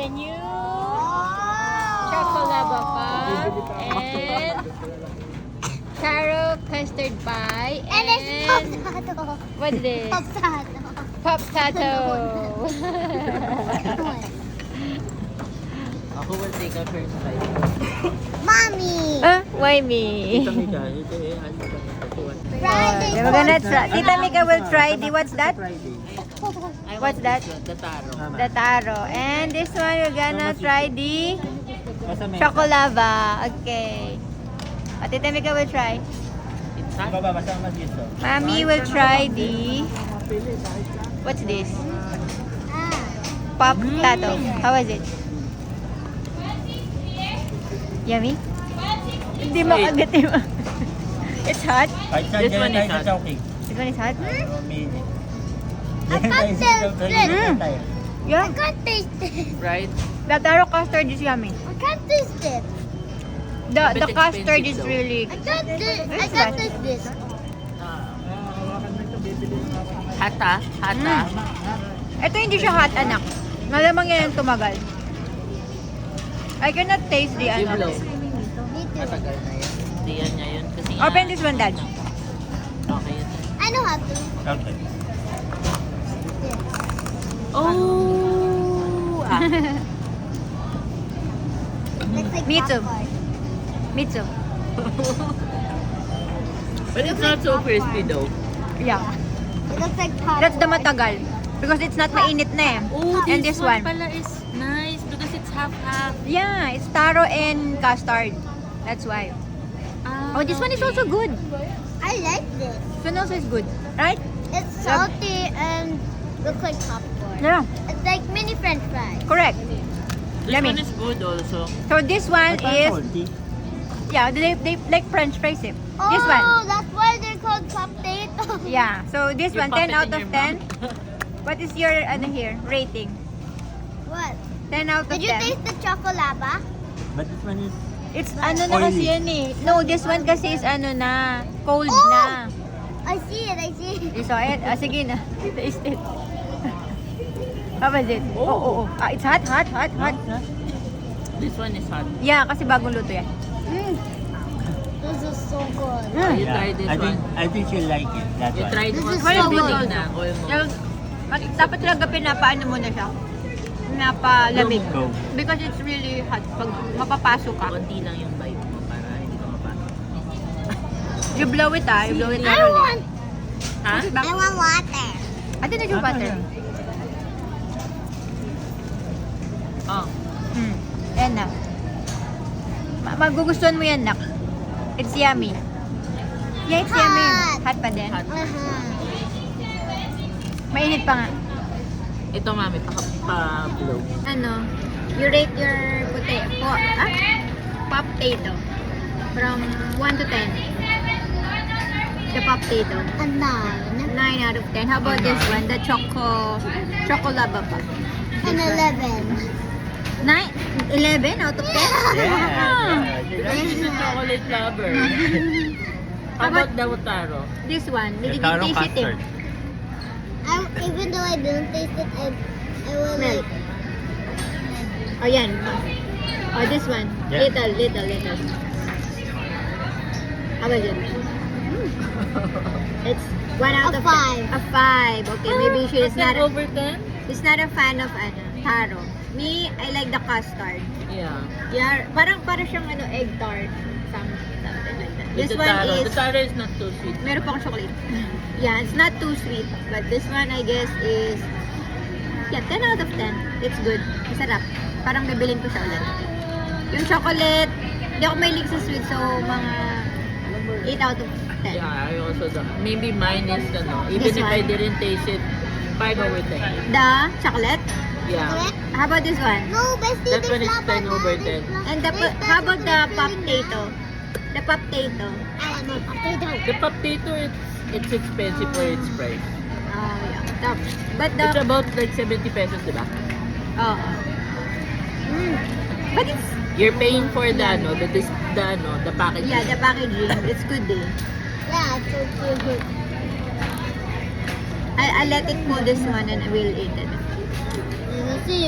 new chocolate puff and taro custard pie And it's potato. what's this? Potato. Pop tato. Ako will take a first bite. Mommy. Why me? Ito Mika, ito eh. Ano ba ito? Friday. We're gonna try. Tita Mika will try the what's that? Friday. What's that? The taro. The taro. And this one we're gonna try the Basta may chocolava. Okay. Tita Mika will try. It's hot. Baba, basta mas dito. Mommy will try the what's this? Pop tato. How is it? Yummy? Hindi mo Wait. agad mo. It's hot? Kahit This saan one dyan is tayo hot. sa Chowking. This one is hot? Mini. I can't taste it. I Yeah. can't taste it. Right? The taro custard is yummy. I can't taste it. The bit custard is expensive though. really I can't taste. I It's can't fine. taste this. Hata. Hata. Ito hindi siya hot, anak. Malamang yan yung tumagal. I cannot taste the ano. Blow. Me too. Matagal na yan. Hindi yan niya yun. Kasi Open this one, Dad. Okay yun. I know how to. Okay. Oh! Looks like Me too. popcorn. Me too. But it's not so crispy though. Yeah. It looks like popcorn. That's the matagal. Because it's not mainit na eh. Oh, And this one. pala is nice because it's half-half. Yeah, it's taro and custard. That's why. Oh, this one is also good. I like this. This one also is good. Right? It's salty and looks like popcorn. Yeah. It's like mini French fries. Correct. This Yummy. one is good also. So this one is, yeah, they like French fries eh. This one. Oh, that's why they're called potato. Yeah. So this You one, pop 10 it out in of your 10. mouth. What is your ano here rating? What? 10 out of Did you 10. taste the chocolava? But this one is It's ano na kasi Oily. yan eh. No, this one kasi is ano na, cold Oh! na. I see it. I see it. You saw it? Sige na. Taste it. How was it? Oh. It's hot. this one is hot. Yeah, kasi bagong luto yan. This is so good. You tried this one. I think you like it. That You one. tried This one. is Well, so binig good. na. Almost. Dapat talaga pinapaano mo na siya. Pinapalamig. Go. Because it's really hot. Pag mapapasok ka. Konti lang yung bite mo para hindi ka mapasok. You blow it You blow it I thoroughly. want. Ha? I want water. Ate na yung butter. Oh. Yan na. Magugustuhan mo yan, nak. It's yummy. Yeah, it's yummy. Hot. Hot pa din. Hot. Mainit pa nga. Ito mami, pa-blow. Ano, you rate your potato from 1 to 10. The potato. A 9. 9 out of 10. How about this one? The chocolava pa. An 11. 11 out of 10? Yeah. She's a chocolate lover. How about the taro? This one, we The didn't taro taste it. custard. Even though I didn't taste it, I will Smell. like. Oh, yan. Oh, this one. Yeah. Little. How about it? It's 1 out A of 5. 10. A 5. Okay, maybe she is not over 10? she's not a fan of taro. Me, I like the custard. Yeah. Yeah, para siyang egg tart. Something like that. With This the one taro. is, The taro is not too sweet. meron pa akong chocolate. Yeah, it's not too sweet. But this one, I guess, is, yeah, 10 out of 10. It's good. Masarap. Parang bibilin ko siya ulit. Yung chocolate, hindi ako mahilig sa sweet. So, mga 8 out of 10. Yeah, I also don't. Maybe mine is, even This if I one? didn't taste it, 5 over 10. The chocolate. Yeah. How about this one? No, bestie, That one is there's 10 over 10. And how about the potato? The potato. I want more potato. The potato, it's expensive for its price. Oh, yeah. But It's the, about like 70 pesos, diba? oh. But it's, You're paying for the packaging. yeah, the packaging. It's good eh. Yeah, it's so good. I'll let it cool this one and I will eat it. Let's see.